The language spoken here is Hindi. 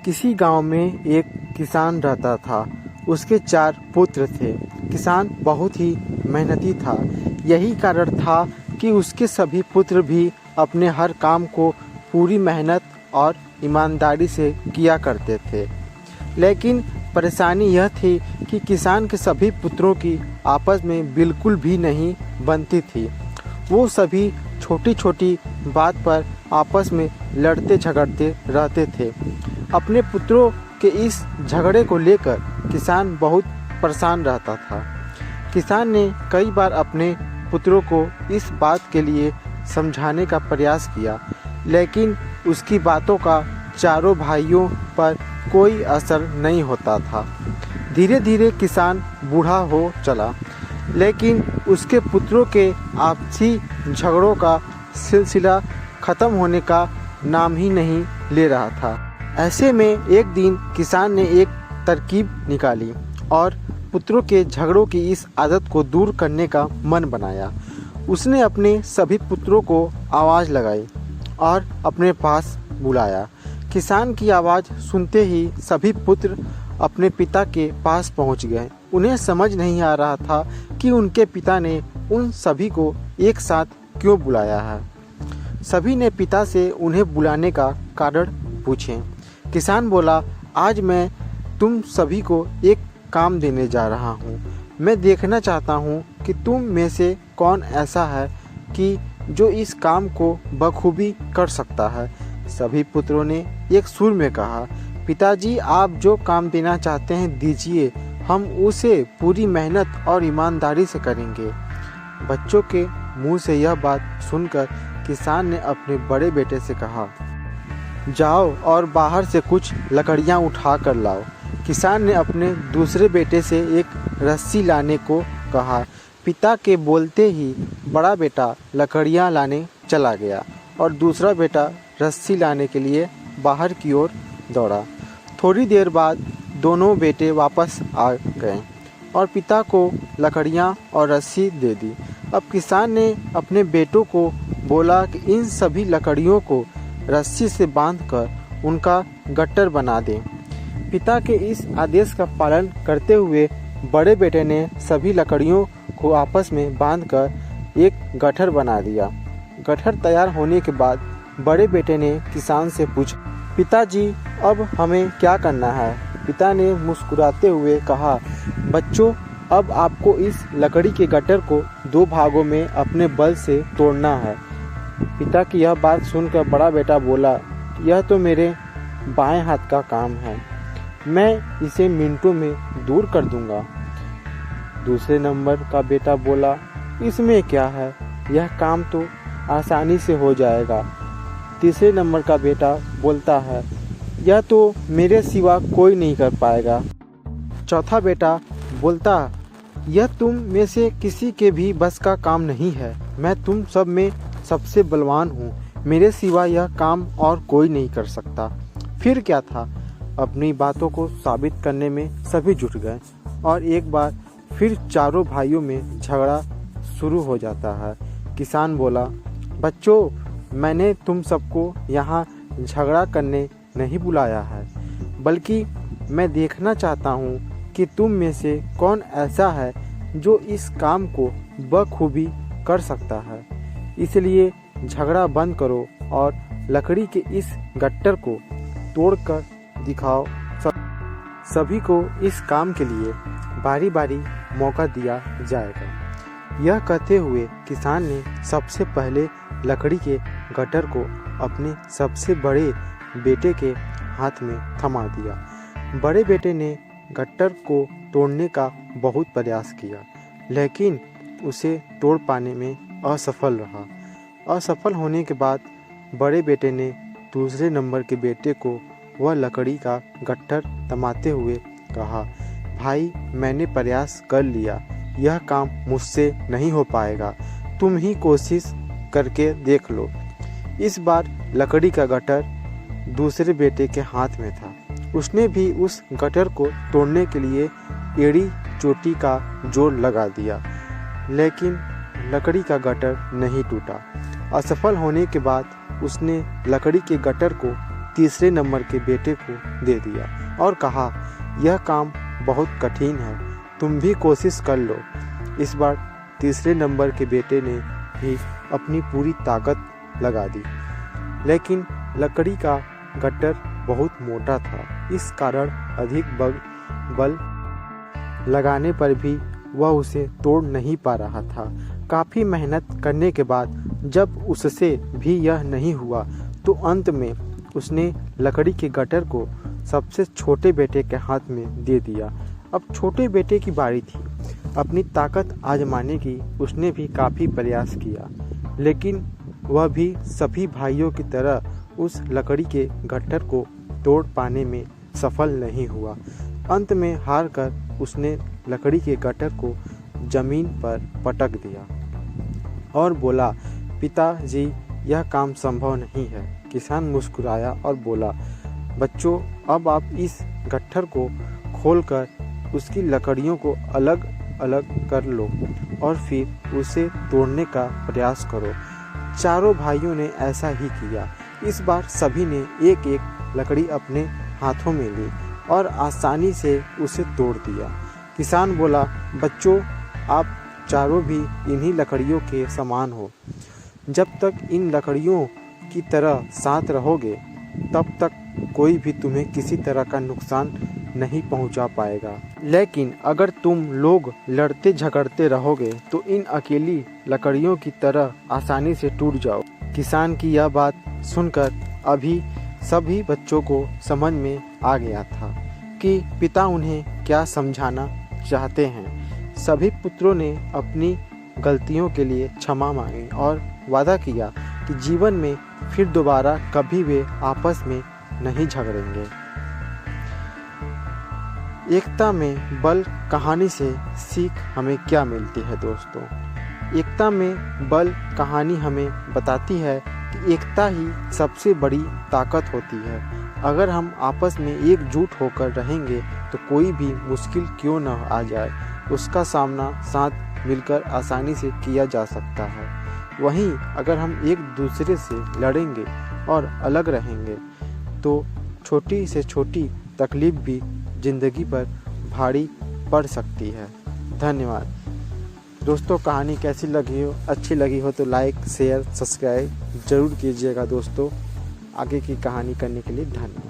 किसी गांव में एक किसान रहता था। उसके 4 पुत्र थे। किसान बहुत ही मेहनती था। यही कारण था कि उसके सभी पुत्र भी अपने हर काम को पूरी मेहनत और ईमानदारी से किया करते थे। लेकिन परेशानी यह थी कि किसान के सभी पुत्रों की आपस में बिल्कुल भी नहीं बनती थी। वो सभी छोटी छोटी बात पर आपस में लड़ते झगड़ते रहते थे। अपने पुत्रों के इस झगड़े को लेकर किसान बहुत परेशान रहता था। किसान ने कई बार अपने पुत्रों को इस बात के लिए समझाने का प्रयास किया, लेकिन उसकी बातों का चारों भाइयों पर कोई असर नहीं होता था। धीरे धीरे किसान बूढ़ा हो चला, लेकिन उसके पुत्रों के आपसी झगड़ों का सिलसिला खत्म होने का नाम ही नहीं ले रहा था। ऐसे में एक दिन किसान ने एक तरकीब निकाली और पुत्रों के झगड़ों की इस आदत को दूर करने का मन बनाया। उसने अपने सभी पुत्रों को आवाज़ लगाई और अपने पास बुलाया। किसान की आवाज़ सुनते ही सभी पुत्र अपने पिता के पास पहुंच गए। उन्हें समझ नहीं आ रहा था कि उनके पिता ने उन सभी को एक साथ क्यों बुलाया है। सभी ने पिता से उन्हें बुलाने का कारण पूछे। किसान बोला, आज मैं तुम सभी को एक काम देने जा रहा हूँ। मैं देखना चाहता हूँ कि तुम में से कौन ऐसा है कि जो इस काम को बखूबी कर सकता है। सभी पुत्रों ने एक सुर में कहा, पिताजी, आप जो काम देना चाहते हैं दीजिए, हम उसे पूरी मेहनत और ईमानदारी से करेंगे। बच्चों के मुंह से यह बात सुनकर किसान ने अपने बड़े बेटे से कहा, जाओ और बाहर से कुछ लकड़ियां उठा कर लाओ। किसान ने अपने दूसरे बेटे से एक रस्सी लाने को कहा। पिता के बोलते ही बड़ा बेटा लकड़ियां लाने चला गया और दूसरा बेटा रस्सी लाने के लिए बाहर की ओर दौड़ा। थोड़ी देर बाद दोनों बेटे वापस आ गए और पिता को लकड़ियां और रस्सी दे दी। अब किसान ने अपने बेटों को बोला कि इन सभी लकड़ियों को रस्सी से बांधकर उनका गट्टर बना दें। पिता के इस आदेश का पालन करते हुए बड़े बेटे ने सभी लकड़ियों को आपस में बांधकर एक गट्ठर बना दिया। गट्ठर तैयार होने के बाद बड़े बेटे ने किसान से पूछा, पिताजी, अब हमें क्या करना है? पिता ने मुस्कुराते हुए कहा, बच्चों, अब आपको इस लकड़ी के गट्ठर को 2 भागों में अपने बल से तोड़ना है। पिता की यह बात सुनकर बड़ा बेटा बोला, यह तो मेरे बाएं हाथ का काम है, मैं इसे मिनटों में दूर कर दूंगा। दूसरे नंबर का बेटा बोला, इसमें क्या है, यह काम तो आसानी से हो जाएगा। तीसरे नंबर का बेटा बोलता है, यह तो मेरे सिवा कोई नहीं कर पाएगा। चौथा बेटा बोलता, यह तुम में से किसी के भी बस का काम नहीं है। मैं तुम सब में सबसे बलवान हूँ, मेरे सिवा यह काम और कोई नहीं कर सकता। फिर क्या था, अपनी बातों को साबित करने में सभी जुट गए और एक बार फिर चारों भाइयों में झगड़ा शुरू हो जाता है। किसान बोला, बच्चों, मैंने तुम सबको यहाँ झगड़ा करने नहीं बुलाया है, बल्कि मैं देखना चाहता हूँ कि तुम में से कौन ऐसा है जो इस काम को बखूबी कर सकता है। इसलिए झगड़ा बंद करो और लकड़ी के इस गट्ठर को तोड़कर दिखाओ। सभी को इस काम के लिए बारी बारी मौका दिया जाएगा। यह कहते हुए किसान ने सबसे पहले लकड़ी के गट्ठर को अपने सबसे बड़े बेटे के हाथ में थमा दिया। बड़े बेटे ने गट्ठर को तोड़ने का बहुत प्रयास किया, लेकिन उसे तोड़ पाने में असफल रहा। असफल होने के बाद बड़े बेटे ने दूसरे नंबर के बेटे को वह लकड़ी का गट्ठर थमाते हुए कहा, भाई, मैंने प्रयास कर लिया, यह काम मुझसे नहीं हो पाएगा, तुम ही कोशिश करके देख लो। इस बार लकड़ी का गट्ठर दूसरे बेटे के हाथ में था। उसने भी उस गट्ठर को तोड़ने के लिए एड़ी चोटी का जोर लगा दिया, लेकिन लकड़ी का गट्ठर नहीं टूटा। असफल होने के बाद उसने लकड़ी के गट्ठर को तीसरे नंबर के बेटे को दे दिया और कहा, यह काम बहुत कठिन है, तुम भी कोशिश कर लो। इस बार तीसरे नंबर के बेटे ने भी अपनी पूरी ताकत लगा दी, लेकिन लकड़ी का गट्टर बहुत मोटा था। इस कारण अधिक बल लगाने पर भी वह उसे तोड़ नहीं पा रहा था। काफ़ी मेहनत करने के बाद जब उससे भी यह नहीं हुआ तो अंत में उसने लकड़ी के गट्टर को सबसे छोटे बेटे के हाथ में दे दिया। अब छोटे बेटे की बारी थी। अपनी ताकत आजमाने की उसने भी काफ़ी प्रयास किया, लेकिन वह भी सभी भाइयों की तरह उस लकड़ी के गट्टर को तोड़ पाने में सफल नहीं हुआ। अंत में हार कर उसने लकड़ी के गट्टर को जमीन पर पटक दिया और बोला, पिताजी यह काम संभव नहीं है। किसान मुस्कुराया और बोला, बच्चों अब आप इस गट्ठर को खोलकर उसकी लकड़ियों को अलग अलग कर लो और फिर उसे तोड़ने का प्रयास करो। चारों भाइयों ने ऐसा ही किया। इस बार सभी ने एक एक लकड़ी अपने हाथों में ली और आसानी से उसे तोड़ दिया। किसान बोला, बच्चों आप चारों भी इन्हीं लकड़ियों के समान हो। जब तक इन लकड़ियों की तरह साथ रहोगे तब तक कोई भी तुम्हें किसी तरह का नुकसान नहीं पहुंचा पाएगा, लेकिन अगर तुम लोग लड़ते झगड़ते रहोगे तो इन अकेली लकड़ियों की तरह आसानी से टूट जाओ। किसान की यह बात सुनकर अभी सभी बच्चों को समझ में आ गया था कि पिता उन्हें क्या समझाना चाहते हैं। सभी पुत्रों ने अपनी गलतियों के लिए क्षमा मांगी और वादा किया कि जीवन में फिर दोबारा कभी वे आपस में नहीं झगड़ेंगे। एकता में बल कहानी से सीख हमें क्या मिलती है दोस्तों? एकता में बल कहानी हमें बताती है कि एकता ही सबसे बड़ी ताकत होती है। अगर हम आपस में एकजुट होकर रहेंगे तो कोई भी मुश्किल क्यों न आ जाए उसका सामना साथ मिलकर आसानी से किया जा सकता है। वहीं अगर हम एक दूसरे से लड़ेंगे और अलग रहेंगे तो छोटी से छोटी तकलीफ भी ज़िंदगी पर भारी पड़ सकती है। धन्यवाद दोस्तों। कहानी कैसी लगी हो, अच्छी लगी हो तो लाइक शेयर सब्सक्राइब ज़रूर कीजिएगा दोस्तों। आगे की कहानी करने के लिए धन्यवाद।